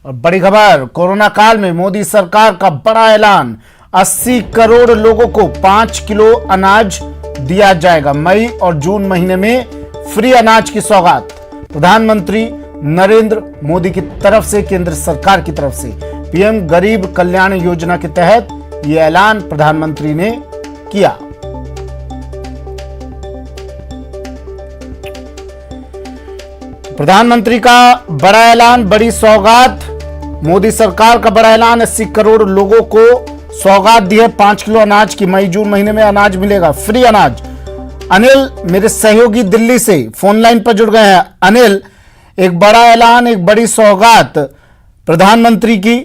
और बड़ी खबर, कोरोना काल में मोदी सरकार का बड़ा ऐलान, 80 करोड़ लोगों को 5 किलो अनाज दिया जाएगा। मई और जून महीने में फ्री अनाज की सौगात प्रधानमंत्री नरेंद्र मोदी की तरफ से, केंद्र सरकार की तरफ से पीएम गरीब कल्याण योजना के तहत यह ऐलान प्रधानमंत्री ने किया। प्रधानमंत्री का बड़ा ऐलान, बड़ी सौगात, मोदी सरकार का बड़ा ऐलान, 80 करोड़ लोगों को सौगात दी है 5 किलो अनाज की। मई जून महीने में अनाज मिलेगा, फ्री अनाज। अनिल मेरे सहयोगी दिल्ली से फोन लाइन पर जुड़ गए हैं। अनिल, एक बड़ा ऐलान, एक बड़ी सौगात प्रधानमंत्री की।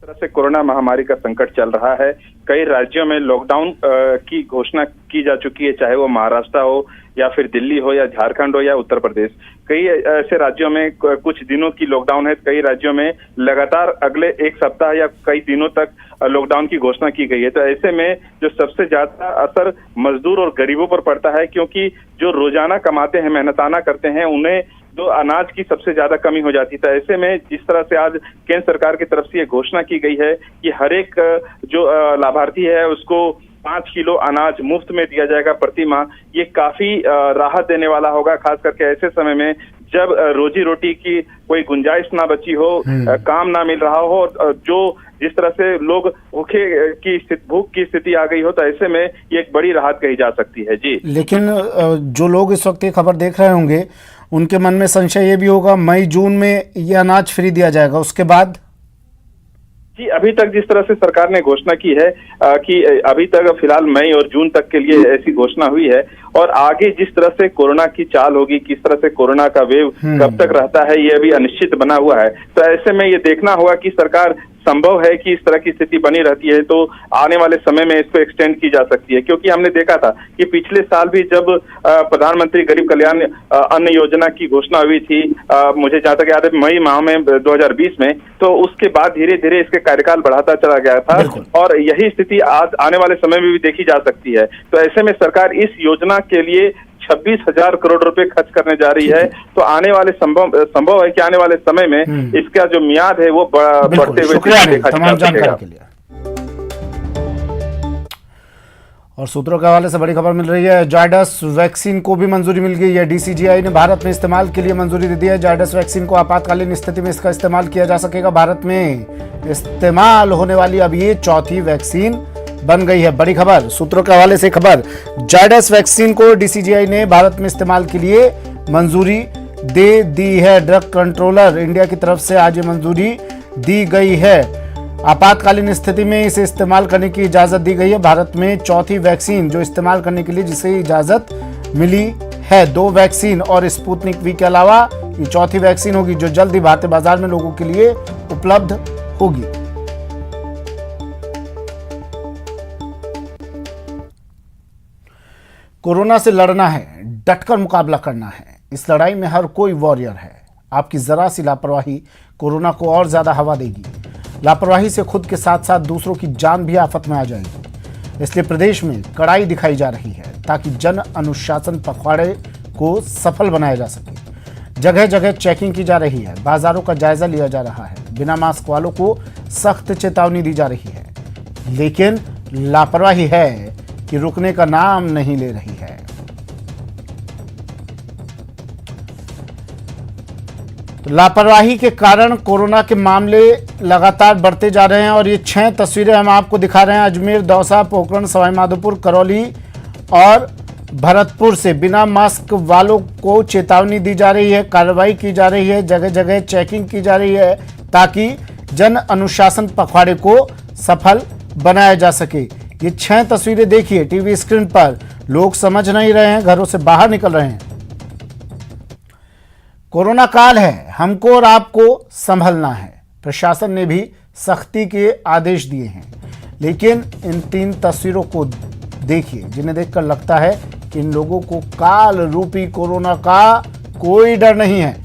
तरह से कोरोना महामारी का संकट चल रहा है, कई राज्यों में लॉकडाउन की घोषणा की जा चुकी है, चाहे वो महाराष्ट्र हो या फिर दिल्ली हो या झारखंड हो या उत्तर प्रदेश। कई ऐसे राज्यों में कुछ दिनों की लॉकडाउन है, कई राज्यों में लगातार अगले एक सप्ताह या कई दिनों तक लॉकडाउन की घोषणा की गई है। तो ऐसे में जो सबसे ज्यादा असर मजदूर और गरीबों पर पड़ता है, क्योंकि जो रोजाना कमाते हैं, मेहनताना करते हैं, उन्हें तो अनाज की सबसे ज्यादा कमी हो जाती है। ऐसे में जिस तरह से आज केंद्र सरकार की तरफ से ये घोषणा की गई है कि हर एक जो लाभार्थी है उसको 5 किलो अनाज मुफ्त में दिया जाएगा प्रति माह, ये काफी राहत देने वाला होगा, खास करके ऐसे समय में जब रोजी रोटी की कोई गुंजाइश ना बची हो, काम ना मिल रहा हो, जो जिस तरह से लोग भूख की स्थिति आ गई हो, तो ऐसे में ये एक बड़ी राहत कही जा सकती है। जी, लेकिन जो लोग इस वक्त ये खबर देख रहे होंगे, उनके मन में संशय ये भी होगा, मई जून में ये अनाज फ्री दिया जाएगा, उसके बाद? जी, अभी तक जिस तरह से सरकार ने घोषणा की है कि अभी तक फिलहाल मई और जून तक के लिए ऐसी घोषणा हुई है, और आगे जिस तरह से कोरोना की चाल होगी, किस तरह से कोरोना का वेव कब तक रहता है, ये अभी अनिश्चित बना हुआ है। तो ऐसे में ये देखना होगा कि सरकार संभव है कि इस तरह की स्थिति बनी रहती है तो आने वाले समय में इसको एक्सटेंड की जा सकती है। क्योंकि हमने देखा था कि पिछले साल भी जब प्रधानमंत्री गरीब कल्याण अन्न योजना की घोषणा हुई थी, मुझे जहां तक याद है मई माह में 2020 में, तो उसके बाद धीरे धीरे इसके कार्यकाल बढ़ाता चला गया था, और यही स्थिति आज आने वाले समय में भी देखी जा सकती है। तो ऐसे में सरकार इस योजना के लिए 26,000 करोड़ रुपए खर्च करने जा रही है। तो आने वाले संभव है कि आने वाले समय में इसका जो मियाद है वो बढ़ते हुए देखा जा सकेगा। और सूत्रों के हवाले से बड़ी खबर मिल रही है, जायडस वैक्सीन को भी मंजूरी मिल गई है। डीसीजीआई ने भारत में इस्तेमाल के लिए मंजूरी दे दी है। जायडस वैक्सीन को आपातकालीन स्थिति में इसका इस्तेमाल किया जा सकेगा। भारत में इस्तेमाल होने वाली अब ये चौथी वैक्सीन बन गई है। बड़ी खबर, सूत्रों के हवाले से खबर, जायडस वैक्सीन को डीसीजीआई ने भारत में इस्तेमाल के लिए मंजूरी दे दी है। ड्रग कंट्रोलर इंडिया की तरफ से आज ये मंजूरी दी गई है। आपातकालीन स्थिति में इसे इस्तेमाल करने की इजाजत दी गई है। भारत में चौथी वैक्सीन जो इस्तेमाल करने के लिए जिसे इजाजत मिली है। 2 वैक्सीन और स्पुतनिक वी के अलावा ये चौथी वैक्सीन होगी जो जल्द ही भारतीय बाजार में लोगों के लिए उपलब्ध होगी। कोरोना से लड़ना है, डटकर मुकाबला करना है। इस लड़ाई में हर कोई वॉरियर है। आपकी जरा सी लापरवाही कोरोना को और ज्यादा हवा देगी। लापरवाही से खुद के साथ साथ दूसरों की जान भी आफत में आ जाएगी। इसलिए प्रदेश में कड़ाई दिखाई जा रही है ताकि जन अनुशासन पखवाड़े को सफल बनाया जा सके। जगह जगह चेकिंग की जा रही है, बाजारों का जायजा लिया जा रहा है, बिना मास्क वालों को सख्त चेतावनी दी जा रही है। लेकिन लापरवाही है कि रुकने का नाम नहीं ले रही है। तो लापरवाही के कारण कोरोना के मामले लगातार बढ़ते जा रहे हैं और ये 6 तस्वीरें हम आपको दिखा रहे हैं। अजमेर, दौसा, पोखरण, सवाईमाधोपुर, करौली और भरतपुर से बिना मास्क वालों को चेतावनी दी जा रही है, कार्रवाई की जा रही है, जगह जगह चेकिंग की जा रही है ताकि जन अनुशासन पखवाड़े को सफल बनाया जा सके। ये 6 तस्वीरें देखिए टीवी स्क्रीन पर। लोग समझ नहीं रहे हैं, घरों से बाहर निकल रहे हैं। कोरोना काल है, हमको और आपको संभलना है। प्रशासन ने भी सख्ती के आदेश दिए हैं, लेकिन इन 3 तस्वीरों को देखिए जिन्हें देखकर लगता है कि इन लोगों को काल रूपी कोरोना का कोई डर नहीं है।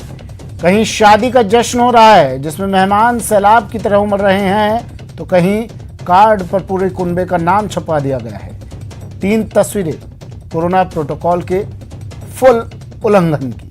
कहीं शादी का जश्न हो रहा है जिसमें मेहमान सैलाब की तरह उमड़ रहे हैं, तो कहीं कार्ड पर पूरे कुनबे का नाम छपवा दिया गया है। 3 तस्वीरें कोरोना प्रोटोकॉल के फुल उल्लंघन की।